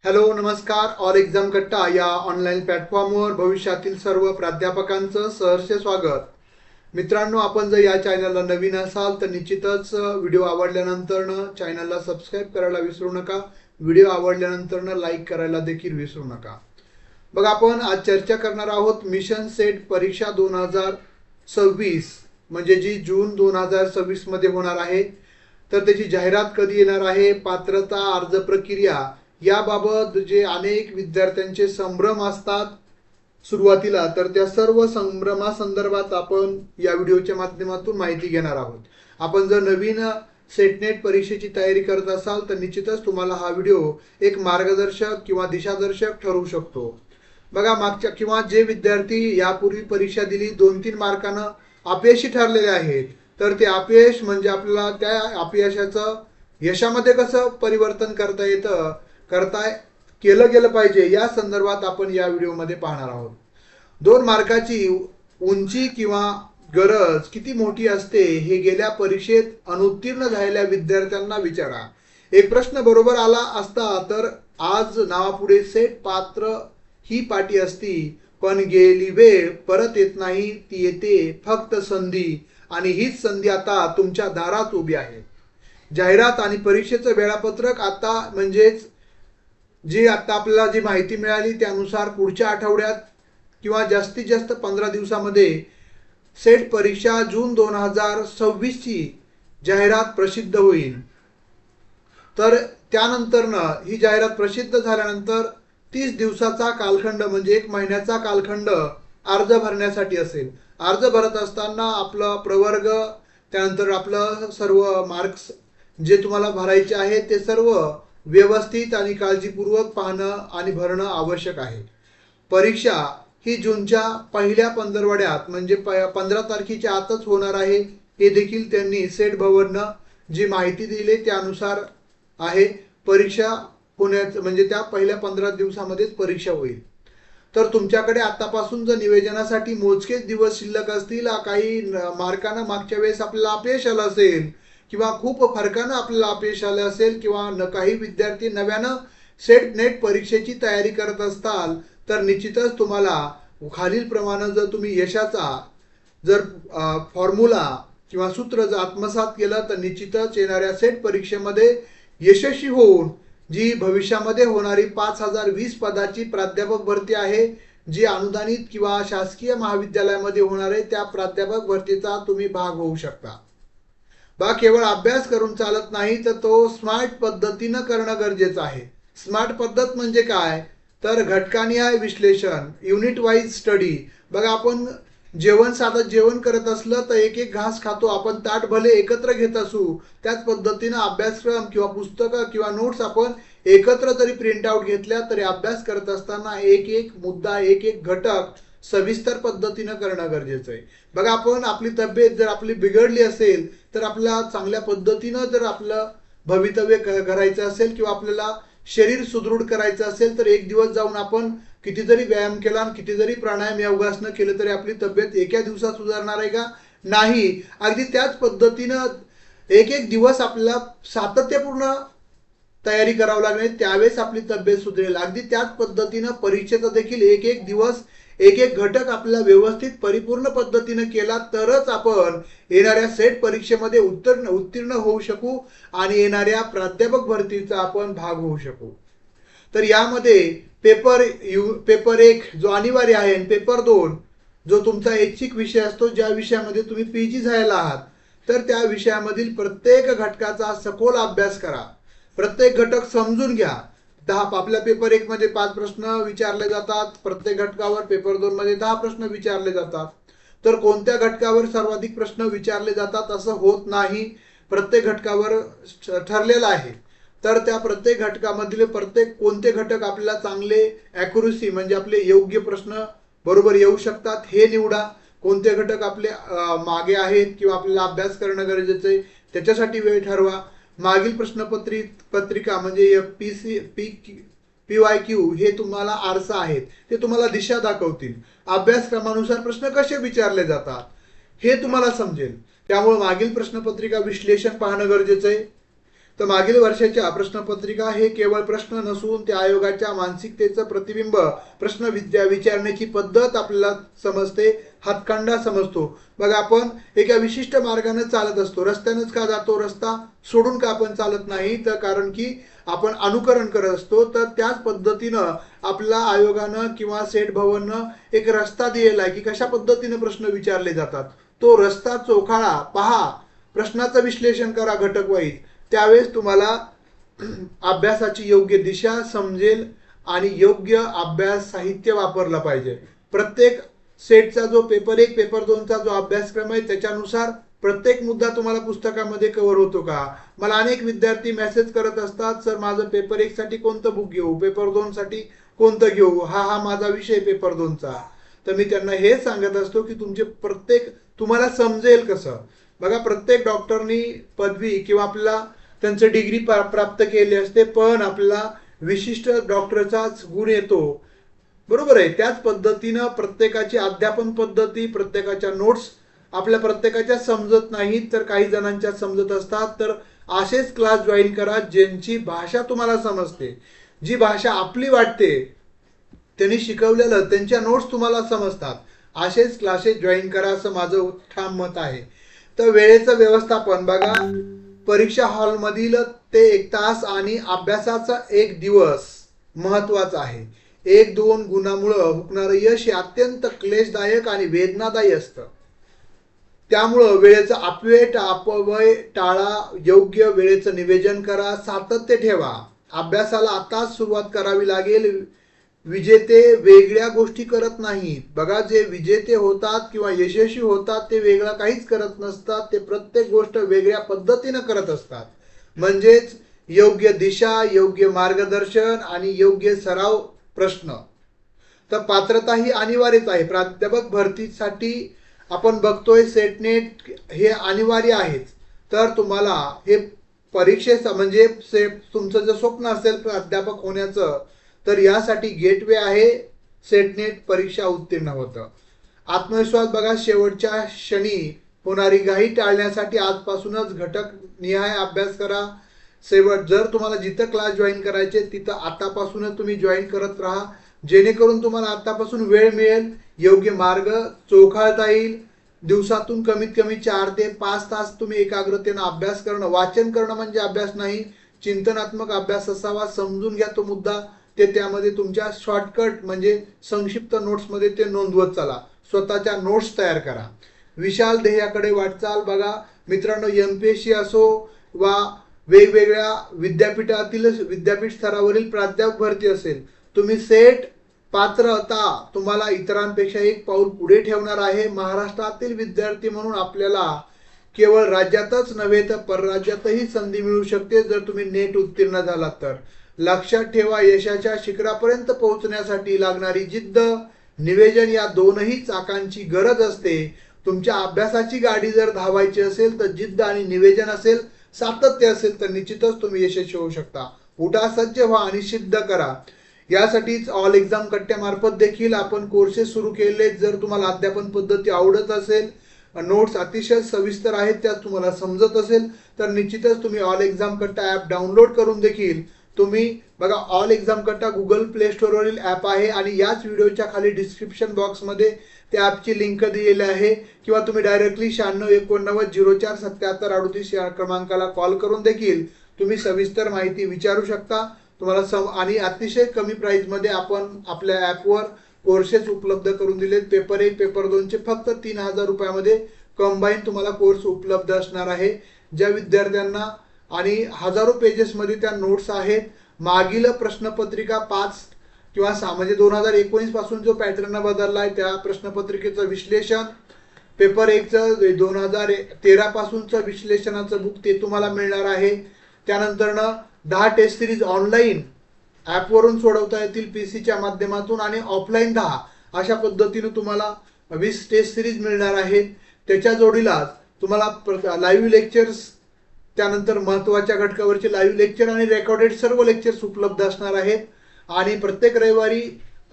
Hello नमस्कार. All exam कट्टा या ऑनलाईन प्लॅटफॉर्मवर भविष्यातील सर्व प्राध्यापकांचं सहर्ष स्वागत. मित्रांनो, आपण जर या चॅनलला नवीन असाल तर निश्चितच व्हिडिओ आवडल्यानंतर चॅनलला सबस्क्राईब करायला विसरू नका. व्हिडिओ आवडल्यानंतर लाईक करायला देखील विसरू नका. बघा, आपण आज चर्चा करणार आहोत मिशन सेट परीक्षा 2026 म्हणजे जी जून 2026 मध्ये होणार आहे. तर त्याची जाहिरात कधी येणार आहे, पात्रता, अर्ज प्रक्रिया याबाबत जे अनेक विद्यार्थ्यांचे संभ्रम असतात सुरुवातीला, तर त्या सर्व संभ्रमासंदर्भात आपण या व्हिडिओच्या माध्यमातून माहिती घेणार आहोत. आपण जर नवीन सेटनेट परीक्षेची तयारी करत असाल तर निश्चितच तुम्हाला हा व्हिडिओ एक मार्गदर्शक किंवा दिशादर्शक ठरू शकतो. बघा, मागच्या किंवा जे विद्यार्थी यापूर्वी परीक्षा दिली 2-3 मार्कानं अपयशी ठरलेले आहेत, तर ते अपयश म्हणजे आपल्याला त्या अपयशाचं यशामध्ये कसं परिवर्तन करता केलं गेलं पाहिजे या संदर्भात आपण या व्हिडिओमध्ये पाहणार आहोत. 2 मार्काची उंची किंवा गरज किती मोठी असते हे गेल्या परीक्षेत अनुत्तीर्ण झालेल्या विद्यार्थ्यांना विचारा. एक प्रश्न बरोबर आला असता तर आज नावापुढे सेट पात्र ही पाटी असती, पण गेली वेळ परत येत नाही, ती येते फक्त संधी, आणि हीच संधी आता तुमच्या दारात उभी आहे. जाहिरात आणि परीक्षेचं वेळापत्रक आता म्हणजेच जी आता आपल्याला जी माहिती मिळाली त्यानुसार पुढच्या आठवड्यात किंवा जास्तीत जास्त 15 दिवसामध्ये सेट परीक्षा जून 2026 ची जाहिरात प्रसिद्ध होईल. तर त्यानंतर ही जाहिरात प्रसिद्ध झाल्यानंतर 30 दिवसाचा कालखंड म्हणजे 1 महिन्याचा कालखंड अर्ज भरण्यासाठी असेल. अर्ज भरत असताना आपलं प्रवर्ग, त्यानंतर आपलं सर्व मार्क्स जे तुम्हाला भरायचे आहे ते सर्व व्यवस्थित आणि काळजीपूर्वक पाहणं आणि भरणं आवश्यक आहे. परीक्षा ही जूनच्या पहिल्या पंधरवड्यात म्हणजे 15 तारखेच्या आतच होणार आहे, हे देखील त्यांनी सेट भवननं जी माहिती दिली त्यानुसार आहे. परीक्षा होण्याचं म्हणजे त्या पहिल्या 15 दिवसामध्येच परीक्षा होईल. तर तुमच्याकडे आतापासून जर निवेदनासाठी मोजकेच दिवस शिल्लक असतील, काही मार्कानं मागच्या वेळेस आपल्याला अपयश आलं असेल किंवा खूप फरकानं आपल्याला अपयश आलं असेल किंवा काही विद्यार्थी नव्यानं सेट नेट परीक्षेची तयारी करत असताल तर निश्चितच तुम्हाला खालील प्रमाणे जर तुम्ही यशाचा जर फॉर्म्युला किंवा सूत्र जर आत्मसात केलं तर निश्चितच येणाऱ्या सेट परीक्षेमध्ये यशस्वी होऊन जी भविष्यामध्ये होणारी 5020 पदाची प्राध्यापक भरती आहे, जी अनुदानित किंवा शासकीय महाविद्यालयामध्ये होणार आहे, त्या प्राध्यापक भरतीचा तुम्ही भाग होऊ शकता. बा, केवळ अभ्यास करून चालत नाही, तर तो स्मार्ट पद्धतीनं करणं गरजेचं आहे. स्मार्ट पद्धत म्हणजे काय, तर घटकानिहाय विश्लेषण, युनिट वाईज स्टडी. बघा, आपण साधं जेवण करत असलं तर एक एक घास खातो आपण, ताट भले एकत्र घेत असू, त्याच पद्धतीनं अभ्यासक्रम किंवा पुस्तकं किंवा नोट्स आपण एकत्र जरी प्रिंट आउट घेतल्या तरी अभ्यास करत असताना एक एक मुद्दा, एक एक घटक सविस्तर पद्धतीनं करणं गरजेचं आहे. बघा, आपण आपली तब्येत जर आपली बिघडली असेल तर आपल्या चांगल्या पद्धतीनं जर आपलं भवितव्य करायचं असेल किंवा आपल्याला शरीर सुदृढ करायचं असेल तर एक दिवस जाऊन आपण किती जरी व्यायाम केला आणि किती जरी प्राणायाम योगासनं केलं तरी आपली तब्येत एका दिवसात सुधारणार आहे का? नाही. अगदी त्याच पद्धतीनं एक एक दिवस आपल्याला सातत्यपूर्ण तयारी करावी लागणार, त्यावेळेस आपली तब्येत सुधारेल. अगदी त्याच पद्धतीनं परीक्षेचा देखील एक एक दिवस, एक एक घटक आपल्याला व्यवस्थित परिपूर्ण पद्धतीनं केला तरच आपण येणाऱ्या सेट परीक्षेमध्ये उत्तीर्ण होऊ शकू आणि येणाऱ्या प्राध्यापक भरतीचा आपण भाग होऊ शकू. तर यामध्ये पेपर 1 जो अनिवार्य आहे आणि पेपर 2 जो तुमचा ऐच्छिक विषय असतो, ज्या विषयामध्ये तुम्ही PG झालेला आहात, तर त्या विषयामधील प्रत्येक घटकाचा सखोल अभ्यास करा. प्रत्येक घटक समजून घ्या. आपल्या पेपर 1 मध्ये 5 प्रश्न विचारले जातात, प्रत्येक घटकावर. पेपर 2 मध्ये 10 प्रश्न विचारले जातात. तर कोणत्या घटकावर सर्वाधिक प्रश्न विचारले जातात असं होत नाही. प्रत्येक घटकावर ठरलेलं आहे. तर त्या प्रत्येक घटकामधले कोणते घटक आपल्याला चांगले ॲक्युरसी म्हणजे आपले योग्य प्रश्न बरोबर येऊ शकतात हे निवडा. कोणते घटक आपले मागे आहेत किंवा आपल्याला अभ्यास करणं गरजेचं आहे त्याच्यासाठी वेळ ठरवा. मागील पत्रिका म्हणजे PYQ हे तुम्हाला आरसा आहेत, ते तुम्हाला दिशा दाखवतील. अभ्यासक्रमानुसार प्रश्न कसे विचारले जातात हे तुम्हाला समजेल. त्यामुळे मागील प्रश्नपत्रिका विश्लेषण पाहणं गरजेचं आहे. तर मागील वर्षाच्या प्रश्नपत्रिका हे केवळ प्रश्न नसून त्या आयोगाच्या मानसिकतेचं प्रतिबिंब, प्रश्न विचारण्याची पद्धत आपल्याला समजते, हातखंडा समजतो. बघा, आपण एका विशिष्ट मार्गाने चालत असतो. रस्त्यानेच का जातो? रस्ता सोडून का आपण चालत नाही? तर कारण की आपण अनुकरण करत असतो. तर त्याच पद्धतीनं आपल्या आयोगानं किंवा सेठ भवननं एक रस्ता दिलेला आहे की कशा पद्धतीने प्रश्न विचारले जातात. तो रस्ता चोखाळा, पहा, प्रश्नाचं विश्लेषण करा घटक वाईज. त्यावेळेस तुम्हाला अभ्यासाची योग्य दिशा समजेल आणि योग्य अभ्यास साहित्य वापरलं पाहिजे. प्रत्येक सेटचा जो पेपर 1 पेपर 2चा जो अभ्यासक्रम आहे त्याच्यानुसार प्रत्येक मुद्दा तुम्हाला पुस्तकामध्ये कव्हर होतो का? मला अनेक विद्यार्थी मेसेज करत असतात, सर माझं पेपर 1 साठी कोणतं बुक घेऊ, पेपर 2 साठी कोणतं घेऊ, हा माझा विषय पेपर 2चा. तर मी त्यांना हे सांगत असतो की तुमचे प्रत्येक तुम्हाला समजेल कसं. बघा, प्रत्येक डॉक्टरनी पदवी किंवा आपल्याला त्यांचं डिग्री प्राप्त केली असते, पण आपल्याला विशिष्ट डॉक्टरचाच गुण येतो, बरोबर आहे. त्याच पद्धतीनं प्रत्येकाची अध्यापन पद्धती, प्रत्येकाच्या नोट्स आपल्या प्रत्येकाच्या समजत नाहीत, तर काही जणांच्या समजत असतात. तर असेच क्लास जॉईन करा ज्यांची भाषा तुम्हाला समजते, जी भाषा आपली वाटते, त्यांनी शिकवलेलं त्यांच्या नोट्स तुम्हाला समजतात. असेच क्लासेस जॉईन करा असं माझं ठाम मत आहे. तर वेळेचं व्यवस्थापन बघा, परीक्षा हॉलमधील ते 1 तास आणि अभ्यासाचा 1 दिवस महत्वाचा आहे. 1-2 गुणामुळं हुकणारं यश हे अत्यंत क्लेशदायक आणि वेदनादायी असतं. त्यामुळं वेळेचा अपव्यय टाळा, योग्य वेळेचं नियोजन करा, सातत्य ठेवा. अभ्यासाला आताच सुरुवात करावी लागेल. विजेते वेगळ्या गोष्टी करत नाहीत. बघा, जे विजेते होतात किंवा यशस्वी होतात ते वेगळं काहीच करत नसतात, ते प्रत्येक गोष्ट वेगळ्या पद्धतीनं करत असतात. म्हणजेच योग्य दिशा, योग्य मार्गदर्शन आणि योग्य सराव. प्रश्न तर पात्रता ही अनिवार्यच आहे. प्राध्यापक भरतीसाठी आपण बघतोय सेटनेट हे अनिवार्य आहेच. तर तुम्हाला हे परीक्षेचं म्हणजे तुमचं जर स्वप्न असेल प्राध्यापक होण्याचं, तर यासाठी गेटवे आहे, सेटनेट परीक्षा उत्तीर्ण होतं. आत्मविश्वास बघा, शेवटच्या क्षणी होणारी घाई टाळण्यासाठी आजपासूनच घटक निहाय अभ्यास करा. जर तुम्हाला जिथं क्लास जॉईन करायचे तिथं आतापासूनच तुम्ही जॉईन करत राहा, जेणेकरून तुम्हाला आतापासून वेळ मिळेल, योग्य मार्ग चोखाळता येईल. दिवसातून कमीत कमी 4 ते 5 तास तुम्ही एकाग्रतेनं अभ्यास करणं. वाचन करणं म्हणजे अभ्यास नाही, चिंतनात्मक अभ्यास असावा. समजून घ्या तो मुद्दा, ते त्यामध्ये तुमच्या शॉर्टकट म्हणजे संक्षिप्त नोट्समध्ये ते नोंदवत चला. स्वतःच्या नोट्स तयार करा. विशाल ध्येयाकडे वाटचाल बघा मित्रांनो, MPSC असो वा वेगवेगळ्या विद्यापीठ स्तरावरील प्राध्यापक भरती असेल, तुम्ही सेट पात्रता तुम्हाला इतरांपेक्षा 1 पाऊल पुढे ठेवणार आहे. महाराष्ट्रातील विद्यार्थी म्हणून आपल्याला केवळ राज्यातच नव्हे तर परराज्यातही संधी मिळू शकते जर तुम्ही नेट उत्तीर्ण झालात तर. लक्षात ठेवा, यशाच्या शिखरापर्यंत पोहोचण्यासाठी लागणारी जिद्द, नियोजन या दोनही चाकांची गरज असते. तुमच्या अभ्यासाची गाडी जर धावायची असेल तर जिद्द आणि नियोजन असेल, सातत्य असेल तर निश्चितच तुम्ही यशस्वी होऊ शकता. उठा, सज्ज व्हा आणि सिद्ध करा. यासाठीच ऑल एक्झाम कट्ट्यामार्फत देखील आपण कोर्सेस सुरू केले. जर तुम्हाला अध्यापन पद्धती आवडत असेल, नोट्स अतिशय सविस्तर आहेत, त्या तुम्हाला समजत असेल, तर निश्चितच तुम्ही ऑल एक्झाम कट्टा ॲप डाउनलोड करून देखील तुम्ही बघा, ऑल एक्झाम कट्टा गुगल प्ले स्टोअरवरील ॲप आहे आणि याच व्हिडिओच्या खाली डिस्क्रिप्शन बॉक्समध्ये त्या ॲपची लिंक दिलेली आहे, किंवा तुम्ही डायरेक्टली 9689047738 या क्रमांकाला कॉल करून देखील तुम्ही सविस्तर माहिती विचारू शकता. तुम्हाला आणि अतिशय कमी प्राईजमध्ये आपण आपल्या ॲपवर कोर्सेस उपलब्ध करून दिलेत. पेपर 1 पेपर 2चे फक्त 3000 रुपयामध्ये कंबाईन तुम्हाला कोर्स उपलब्ध असणार आहे. ज्या विद्यार्थ्यांना आणि हजारो पेजेसमध्ये त्या नोट्स आहेत. मागील प्रश्नपत्रिका 5 किंवा 6 म्हणजे 2019 पासून जो पॅटर्न बदलला आहे त्या प्रश्नपत्रिकेचं विश्लेषण, पेपर 1चं 2013 पासूनचं विश्लेषणाचं बुक ते तुम्हाला मिळणार आहे. त्यानंतरनं 10 टेस्ट सिरीज ऑनलाईन ॲपवरून सोडवता येतील PCच्या माध्यमातून, आणि ऑफलाईन 10 अशा पद्धतीने तुम्हाला 20 टेस्ट सिरीज मिळणार आहेत. त्याच्या जोडीलाच तुम्हाला लाईव्ह लेक्चर्स, त्यानंतर महत्त्वाच्या घटकावरचे लाईव्ह लेक्चर आणि रेकॉर्डेड सर्व लेक्चर्स उपलब्ध असणार आहेत. आणि प्रत्येक रविवारी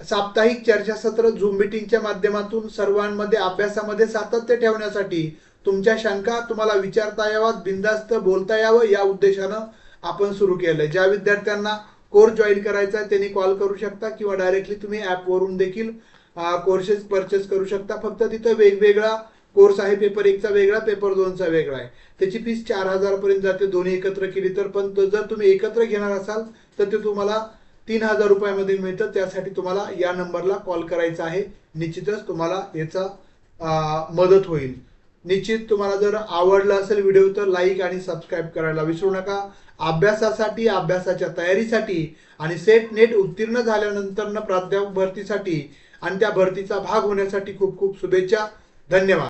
साप्ताहिक चर्चासत्र झूम मीटिंगच्या माध्यमातून सर्वांमध्ये अभ्यासामध्ये सातत्य ठेवण्यासाठी तुमच्या शंका तुम्हाला विचारता याव्यात, बिनधास्त बोलता यावं या उद्देशानं आपण सुरू केलंय. ज्या विद्यार्थ्यांना कोर्स जॉईन करायचा आहे त्यांनी कॉल करू शकता किंवा डायरेक्टली तुम्ही ॲपवरून देखील कोर्सेस परचेस करू शकता. फक्त तिथं वेगवेगळा कोर्स आहे. पेपर 1चा वेगळा, पेपर 2चा वेगळा आहे. त्याची फीस 4,000 पर्यंत जाते दोन्ही एकत्र केली तर. पण जर तुम्ही एकत्र घेणार असाल तर ते तुम्हाला 3,000 रुपयामध्ये मिळतं. त्यासाठी तुम्हाला या नंबरला कॉल करायचा आहे. निश्चितच तुम्हाला याचा मदत होईल. निश्चित तुम्हाला जर आवडला असेल व्हिडिओ तर लाईक आणि सबस्क्राईब करायला विसरू नका. अभ्यासासाठी, अभ्यासाच्या तयारीसाठी आणि सेट नेट उत्तीर्ण झाल्यानंतर प्राध्यापक भरतीसाठी आणि त्या भरतीचा भाग होण्यासाठी खूप खूप शुभेच्छा. धन्यवाद.